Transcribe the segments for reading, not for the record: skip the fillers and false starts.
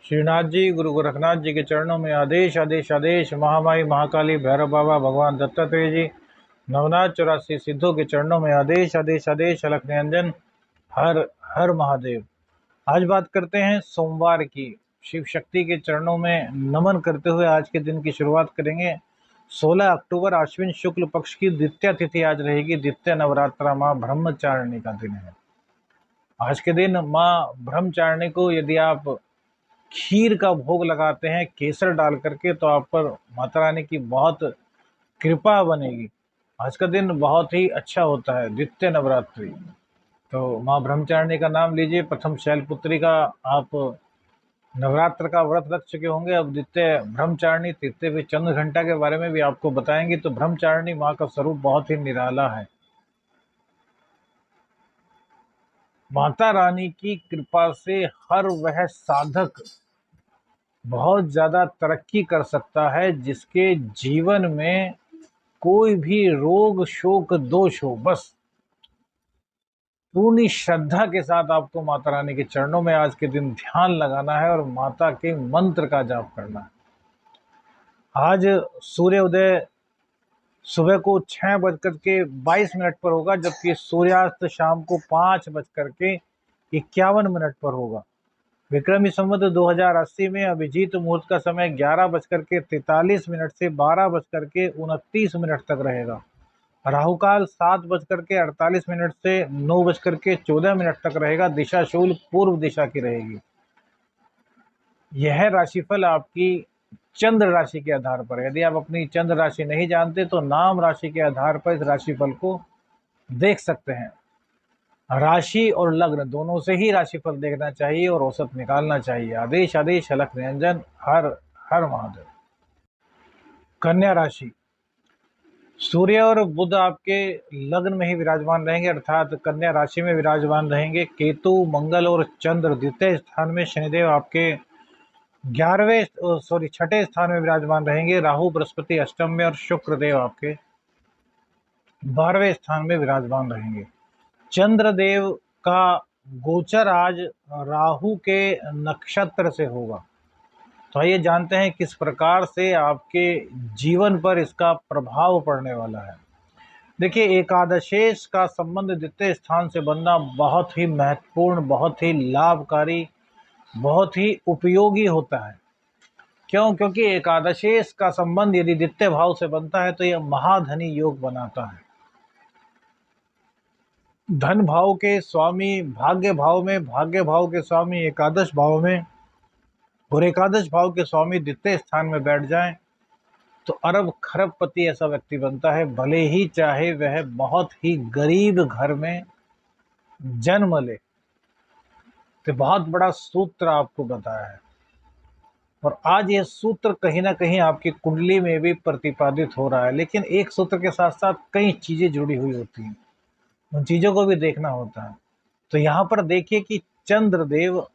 श्रीनाथ जी, गुरु गोरखनाथ जी के चरणों में आदेश आदेश आदेश। महामाई महाकाली भैरव बाबा भगवान दत्तात्रेय जी नवनाथ 84 सिद्धों के चरणों में आदेश आदेश आदेश। अलख निरंजन हर हर महादेव। आज बात करते हैं सोमवार की। शिव शक्ति के चरणों में नमन करते हुए आज के दिन की शुरुआत करेंगे। 16 अक्टूबर आश्विन शुक्ल पक्ष की द्वितीय तिथि आज रहेगी। द्वितीय नवरात्रा माँ ब्रह्मचारिणी का दिन है। आज के दिन माँ ब्रह्मचारिणी को यदि आप खीर का भोग लगाते हैं केसर डाल करके, तो आप पर माता रानी की बहुत कृपा बनेगी। आज का दिन बहुत ही अच्छा होता है, द्वितीय नवरात्रि। तो माँ ब्रह्मचारिणी का नाम लीजिए। प्रथम शैलपुत्री का आप नवरात्र का व्रत रख चुके होंगे, अब द्वितीय ब्रह्मचारिणी, तृतीय भी चंद्र घंटा के बारे में भी आपको बताएंगे। तो ब्रह्मचारिणी माँ का स्वरूप बहुत ही निराला है। माता रानी की कृपा से हर वह साधक बहुत ज्यादा तरक्की कर सकता है जिसके जीवन में कोई भी रोग शोक दोष हो। बस पूर्ण श्रद्धा के साथ आपको माता रानी के चरणों में आज के दिन ध्यान लगाना है और माता के मंत्र का जाप करना है। आज सूर्योदय सुबह को 6:22 पर होगा, जबकि सूर्यास्त शाम को 5:51 पर होगा। विक्रमी संवत 2080 में अभिजीत मुहूर्त का समय 11:43 से 12:29 तक रहेगा। राहु काल 7:48 से 9:14 तक रहेगा। दिशा शूल पूर्व दिशा की रहेगी। यह राशिफल आपकी चंद्र राशि के आधार पर है। यदि आप अपनी चंद्र राशि नहीं जानते तो नाम राशि के आधार पर इस राशिफल को देख सकते हैं। राशि और लग्न दोनों से ही राशिफल देखना चाहिए और औसत निकालना चाहिए। आदेश आदेश। अलख निरंजन हर हर महादेव। कन्या राशि। सूर्य और बुध आपके लग्न में ही विराजमान रहेंगे, अर्थात कन्या राशि में विराजमान रहेंगे। केतु मंगल और चंद्र द्वितीय स्थान में, शनिदेव आपके 6ठे स्थान में विराजमान रहेंगे। राहु बृहस्पति अष्टम में और शुक्र देव आपके 12वें स्थान में विराजमान रहेंगे। चंद्रदेव का गोचर आज राहु के नक्षत्र से होगा। तो आइए जानते हैं किस प्रकार से आपके जीवन पर इसका प्रभाव पड़ने वाला है। देखिए, एकादशेश का संबंध द्वितीय स्थान से बनना बहुत ही महत्वपूर्ण, बहुत ही लाभकारी, बहुत ही उपयोगी होता है। क्यों? क्योंकि एकादशेश का संबंध यदि द्वितीय भाव से बनता है तो यह महाधनी योग बनाता है। धन भाव के स्वामी भाग्य भाव में, भाग्य भाव के स्वामी एकादश भाव में और एकादश भाव के स्वामी द्वितीय स्थान में बैठ जाएं तो अरब खरबपति ऐसा व्यक्ति बनता है, भले ही चाहे वह बहुत ही गरीब घर में जन्म ले। तो बहुत बड़ा सूत्र आपको बताया है और आज यह सूत्र कहीं ना कहीं आपकी कुंडली में भी प्रतिपादित हो रहा है। लेकिन एक सूत्र के साथ साथ कई चीजें जुड़ी हुई होती हैं, उन चीजों को भी देखना होता है। तो यहाँ पर देखिए कि चंद्रदेव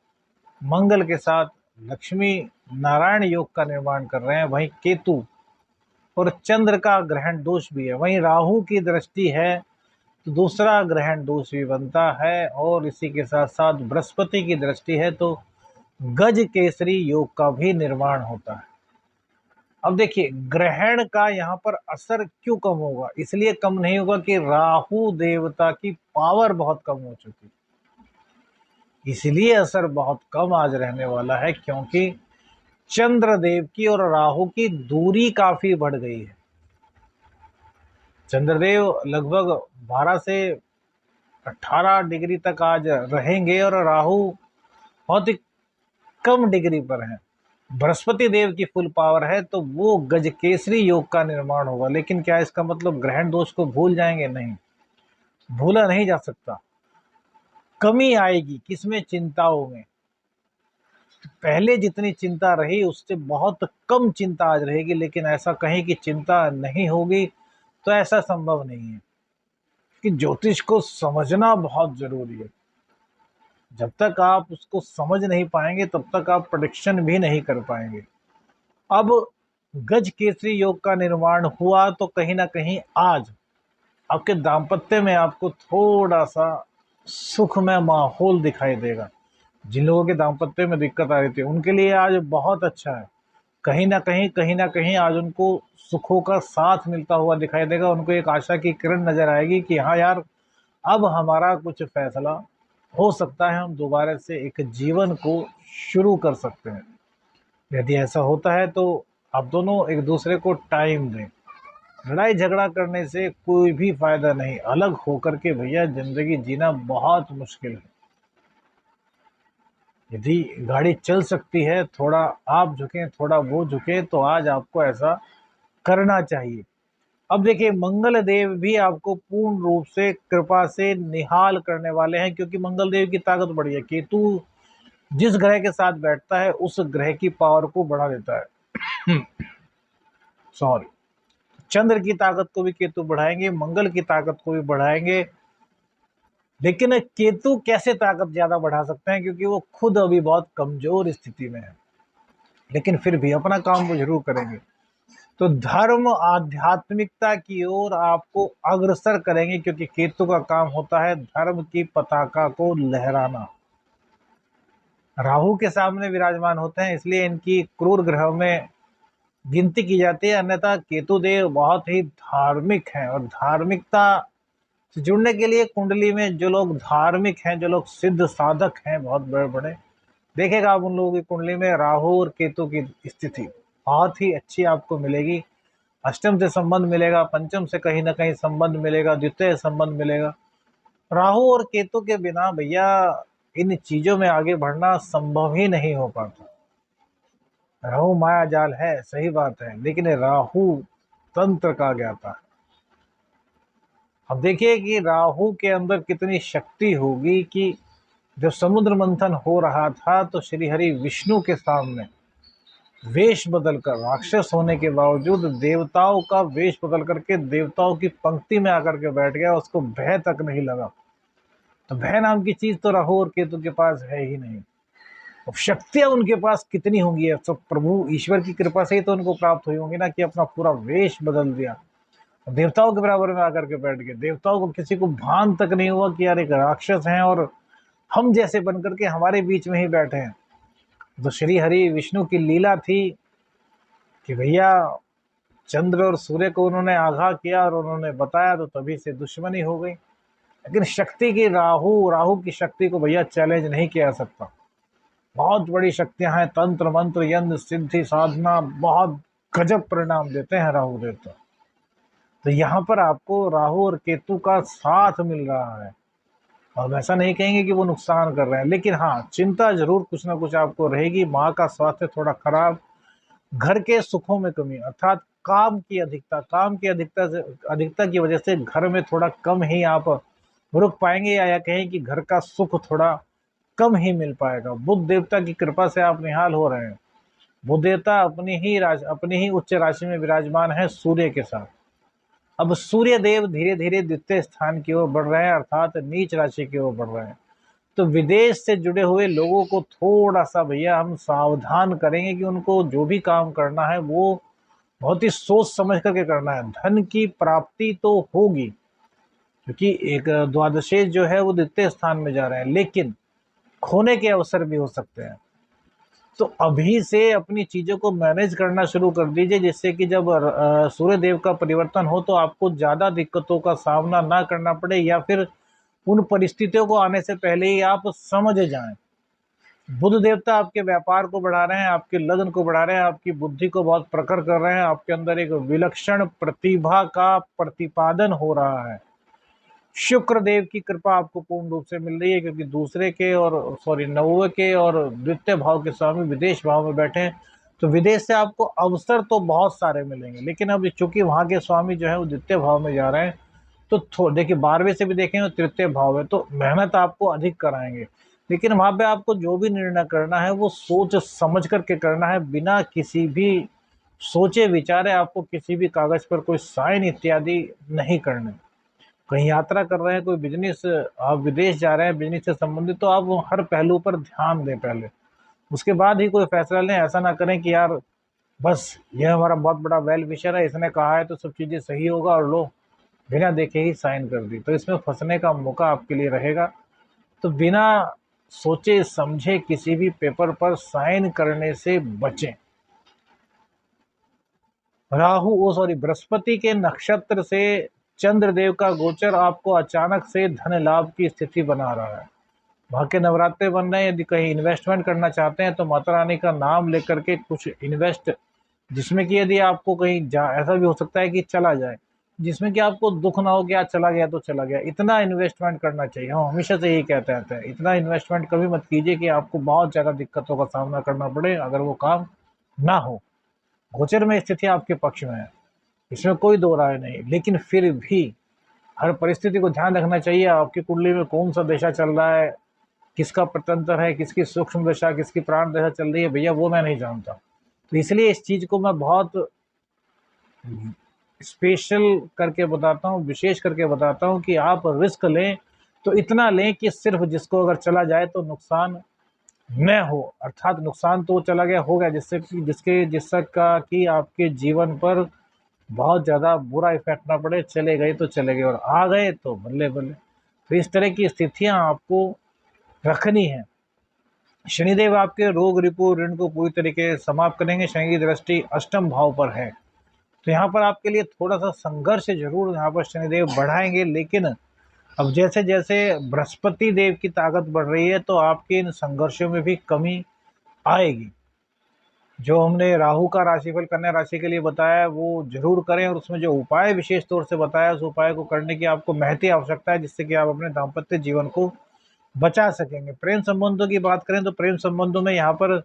मंगल के साथ लक्ष्मी नारायण योग का निर्माण कर रहे हैं। वहीं केतु और चंद्र का ग्रहण दोष भी है, वहीं राहु की दृष्टि है तो दूसरा ग्रहण दोष भी बनता है, और इसी के साथ साथ बृहस्पति की दृष्टि है तो गज केसरी योग का भी निर्माण होता है। अब देखिए, ग्रहण का यहाँ पर असर क्यों कम होगा? इसलिए कम नहीं होगा कि राहु देवता की पावर बहुत कम हो चुकी, इसलिए असर बहुत कम आज रहने वाला है, क्योंकि चंद्रदेव की और राहु की दूरी काफी बढ़ गई है। चंद्रदेव लगभग 12 से 18 डिग्री तक आज रहेंगे और राहु बहुत ही कम डिग्री पर है। बृहस्पति देव की फुल पावर है तो वो गजकेसरी योग का निर्माण होगा। लेकिन क्या इसका मतलब ग्रहण दोष को भूल जाएंगे? नहीं, भूला नहीं जा सकता। कमी आएगी किसमें? चिंताओं में। पहले जितनी चिंता रही उससे बहुत कम चिंता आज रहेगी। लेकिन ऐसा कहीं कि चिंता नहीं होगी तो ऐसा संभव नहीं है, कि ज्योतिष को समझना बहुत जरूरी है। जब तक आप उसको समझ नहीं पाएंगे तब तक आप प्रेडिक्शन भी नहीं कर पाएंगे। अब गज केसरी योग का निर्माण हुआ तो कहीं ना कहीं आज आपके दाम्पत्य में आपको थोड़ा सा सुखमय माहौल दिखाई देगा। जिन लोगों के दाम्पत्य में दिक्कत आ रही थी उनके लिए आज बहुत अच्छा है। कहीं ना कहीं आज उनको सुखों का साथ मिलता हुआ दिखाई देगा। उनको एक आशा की किरण नजर आएगी कि हाँ यार, अब हमारा कुछ फैसला हो सकता है, हम दोबारा से एक जीवन को शुरू कर सकते हैं। यदि ऐसा होता है तो आप दोनों एक दूसरे को टाइम दें। लड़ाई झगड़ा करने से कोई भी फायदा नहीं। अलग होकर के भैया जिंदगी जीना बहुत मुश्किल है। यदि गाड़ी चल सकती है, थोड़ा आप झुकें थोड़ा वो झुके, तो आज आपको ऐसा करना चाहिए। अब देखिए, मंगल देव भी आपको पूर्ण रूप से कृपा से निहाल करने वाले हैं, क्योंकि मंगल देव की ताकत बढ़ी है। केतु जिस ग्रह के साथ बैठता है उस ग्रह की पावर को बढ़ा देता है। सॉरी, चंद्र की ताकत को भी केतु बढ़ाएंगे, मंगल की ताकत को भी बढ़ाएंगे। लेकिन केतु कैसे ताकत ज्यादा बढ़ा सकते हैं, क्योंकि वो खुद अभी बहुत कमजोर स्थिति में है। लेकिन फिर भी अपना काम वो जरूर करेंगे। तो धर्म आध्यात्मिकता की ओर आपको अग्रसर करेंगे, क्योंकि केतु का काम होता है धर्म की पताका को लहराना। राहु के सामने विराजमान होते हैं, इसलिए इनकी क्रूर ग्रहों में गिनती की जाती है। अन्यथा केतु देव बहुत ही धार्मिक हैं, और धार्मिकता से जुड़ने के लिए कुंडली में जो लोग धार्मिक हैं, जो लोग सिद्ध साधक हैं बहुत बड़े बड़े, देखेगा आप उन लोगों की कुंडली में राहु और केतु की स्थिति बहुत ही अच्छी आपको मिलेगी। अष्टम से संबंध मिलेगा, पंचम से कहीं ना कहीं संबंध मिलेगा, द्वितीय संबंध मिलेगा। राहु और केतु के बिना भैया इन चीजों में आगे बढ़ना संभव ही नहीं हो पाता। राहु माया जाल है, सही बात है, लेकिन राहु तंत्र का ज्ञाता है। अब देखिए कि राहु के अंदर कितनी शक्ति होगी कि जब समुद्र मंथन हो रहा था तो श्री हरि विष्णु के सामने वेश बदलकर, राक्षस होने के बावजूद देवताओं का वेश बदल करके देवताओं की पंक्ति में आकर के बैठ गया, उसको भय तक नहीं लगा। तो भय नाम की चीज तो राहु और केतु के पास है ही नहीं। अब शक्तियां उनके पास कितनी होंगी, सब प्रभु ईश्वर की कृपा से ही तो उनको प्राप्त हुई होंगी ना, कि अपना पूरा वेश बदल दिया, देवताओं के बराबर में आकर के बैठ गए। देवताओं को किसी को भान तक नहीं हुआ कि यार एक राक्षस हैं और हम जैसे बनकर के हमारे बीच में ही बैठे हैं। तो श्री हरि विष्णु की लीला थी कि भैया चंद्र और सूर्य को उन्होंने आगाह किया और उन्होंने बताया, तो तभी से दुश्मनी हो गई। लेकिन शक्ति की राहु की शक्ति को भैया चैलेंज नहीं किया जा सकता। बहुत बड़ी शक्तियां हैं, तंत्र मंत्र यंत्र सिद्धि साधना, बहुत गजब परिणाम देते हैं राहु देवता। तो यहाँ पर आपको राहु और केतु का साथ मिल रहा है। और ऐसा नहीं कहेंगे कि वो नुकसान कर रहे हैं, लेकिन हाँ, चिंता जरूर कुछ ना कुछ आपको रहेगी। माँ का स्वास्थ्य थोड़ा खराब, घर के सुखों में कमी, अर्थात काम की अधिकता की वजह से घर में थोड़ा कम ही आप रुक पाएंगे, या कहें कि घर का सुख थोड़ा कम ही मिल पाएगा। बुध देवता की कृपा से आप निहाल हो रहे हैं। बुध देवता अपनी ही उच्च राशि में विराजमान है सूर्य के साथ। अब सूर्य देव धीरे धीरे द्वितीय स्थान की ओर बढ़ रहे हैं, अर्थात नीच राशि की ओर बढ़ रहे हैं। तो विदेश से जुड़े हुए लोगों को थोड़ा सा भैया हम सावधान करेंगे कि उनको जो भी काम करना है वो बहुत ही सोच समझ करके करना है। धन की प्राप्ति तो होगी, क्योंकि एक द्वादशेश जो है वो द्वितीय स्थान में जा रहे हैं, लेकिन खोने के अवसर भी हो सकते हैं। तो अभी से अपनी चीजों को मैनेज करना शुरू कर दीजिए, जिससे कि जब सूर्य देव का परिवर्तन हो तो आपको ज्यादा दिक्कतों का सामना ना करना पड़े, या फिर उन परिस्थितियों को आने से पहले ही आप समझ जाएं। बुध देवता आपके व्यापार को बढ़ा रहे हैं, आपके लग्न को बढ़ा रहे हैं, आपकी बुद्धि को बहुत प्रखर कर रहे हैं, आपके अंदर एक विलक्षण प्रतिभा का प्रतिपादन हो रहा है। शुक्र देव की कृपा आपको पूर्ण रूप से मिल रही है, क्योंकि नौवे के और द्वितीय भाव के स्वामी विदेश भाव में बैठे हैं। तो विदेश से आपको अवसर तो बहुत सारे मिलेंगे, लेकिन अब चूंकि वहां के स्वामी जो है वो द्वितीय भाव में जा रहे हैं, तो देखिए 12वें से भी देखें तो तृतीय भाव है, तो मेहनत आपको अधिक कराएंगे। लेकिन वहां पे आपको जो भी निर्णय करना है वो सोच समझ करके करना है, बिना किसी भी सोचे विचारे आपको किसी भी कागज पर कोई साइन इत्यादि नहीं करने। कहीं यात्रा कर रहे हैं, कोई बिजनेस, आप विदेश जा रहे हैं बिजनेस से संबंधित, तो आप हर पहलू पर ध्यान दें पहले, उसके बाद ही कोई फैसला लें। ऐसा ना करें कि यार बस यह हमारा बहुत बड़ा वेल विशर है, इसने कहा है तो सब चीज़ें सही होगा, और लो बिना देखे ही साइन कर दी, तो इसमें फंसने का मौका आपके लिए रहेगा। तो बिना सोचे समझे किसी भी पेपर पर साइन करने से बचें। बृहस्पति के नक्षत्र से चंद्रदेव का गोचर आपको अचानक से धन लाभ की स्थिति बना रहा है। भाग्य नवरात्रे बन रहे हैं, यदि कहीं इन्वेस्टमेंट करना चाहते हैं तो माता रानी का नाम लेकर के कुछ इन्वेस्ट, जिसमें कि यदि आपको कहीं ऐसा भी हो सकता है कि चला जाए, जिसमें कि आपको दुख ना हो कि आज चला गया तो चला गया, इतना इन्वेस्टमेंट करना चाहिए। हम हमेशा से यही कहते रहते हैं, इतना इन्वेस्टमेंट कभी मत कीजिए कि आपको बहुत ज़्यादा दिक्कतों का सामना करना पड़े अगर वो काम ना हो। गोचर में स्थिति आपके पक्ष में है, इसमें कोई दो राय नहीं, लेकिन फिर भी हर परिस्थिति को ध्यान रखना चाहिए। आपकी कुंडली में कौन सा दशा चल रहा है, किसका प्रतंत्र है, किसकी सूक्ष्म दशा, किसकी प्राण दशा चल रही है, भैया वो मैं नहीं जानता। तो इसलिए इस चीज़ को मैं बहुत स्पेशल करके बताता हूँ, विशेष करके बताता हूँ कि आप रिस्क लें तो इतना लें कि सिर्फ जिसको अगर चला जाए तो नुकसान न हो, अर्थात नुकसान तो चला गया हो गया, जिससे कि जिसका कि आपके जीवन पर बहुत ज़्यादा बुरा इफेक्ट ना पड़े। चले गए तो चले गए और आ गए तो बल्ले बल्ले। तो इस तरह की स्थितियां आपको रखनी है। शनिदेव आपके रोग रिपु ऋण को पूरी तरीके से समाप्त करेंगे। शनि की दृष्टि अष्टम भाव पर है, तो यहाँ पर आपके लिए थोड़ा सा संघर्ष जरूर यहाँ पर शनिदेव बढ़ाएंगे, लेकिन अब जैसे जैसे बृहस्पति देव की ताकत बढ़ रही है तो आपके इन संघर्षों में भी कमी आएगी। जो हमने राहु का राशिफल कन्या राशि के लिए बताया है वो जरूर करें, और उसमें जो उपाय विशेष तौर से बताया उस उपाय को करने की आपको महती आवश्यकता है, जिससे कि आप अपने दाम्पत्य जीवन को बचा सकेंगे। प्रेम संबंधों की बात करें तो प्रेम संबंधों में यहाँ पर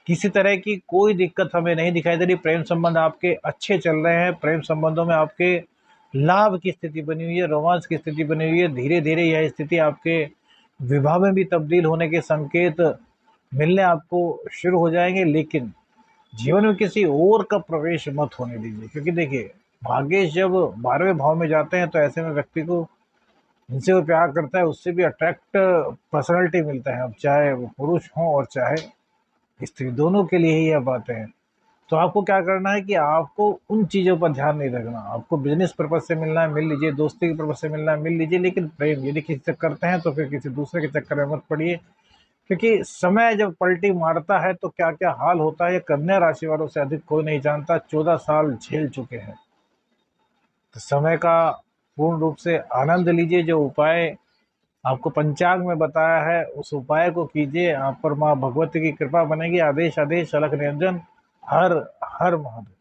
किसी तरह की कोई दिक्कत हमें नहीं दिखाई दे रही। प्रेम संबंध आपके अच्छे चल रहे हैं, प्रेम संबंधों में आपके लाभ की स्थिति बनी हुई है, रोमांस की स्थिति बनी हुई है। धीरे धीरे यह स्थिति आपके विवाह में भी तब्दील होने के संकेत मिलने आपको शुरू हो जाएंगे, लेकिन जीवन में किसी और का प्रवेश मत होने दीजिए, क्योंकि देखिए भाग्येश जब 12वें भाव में जाते हैं तो ऐसे में व्यक्ति को जिनसे वो प्यार करता है उससे भी अट्रैक्ट पर्सनैलिटी मिलता है, अब चाहे वो पुरुष हो और चाहे स्त्री, दोनों के लिए ही यह बातें हैं। तो आपको क्या करना है कि आपको उन चीज़ों पर ध्यान नहीं रखना। आपको बिजनेस पर्पज से मिलना है मिल लीजिए, दोस्ती के पर्पज से मिलना है मिल लीजिए, लेकिन प्रेम यदि किसी से करते हैं तो फिर किसी दूसरे के चक्कर में मत पड़िए, क्योंकि समय जब पलटी मारता है तो क्या क्या हाल होता है ये कन्या राशि वालों से अधिक कोई नहीं जानता। 14 साल झेल चुके हैं, तो समय का पूर्ण रूप से आनंद लीजिए। जो उपाय आपको पंचांग में बताया है उस उपाय को कीजिए, आप पर माँ भगवती की कृपा बनेगी। आदेश आदेश अलख निरंजन। हर हर महादेव।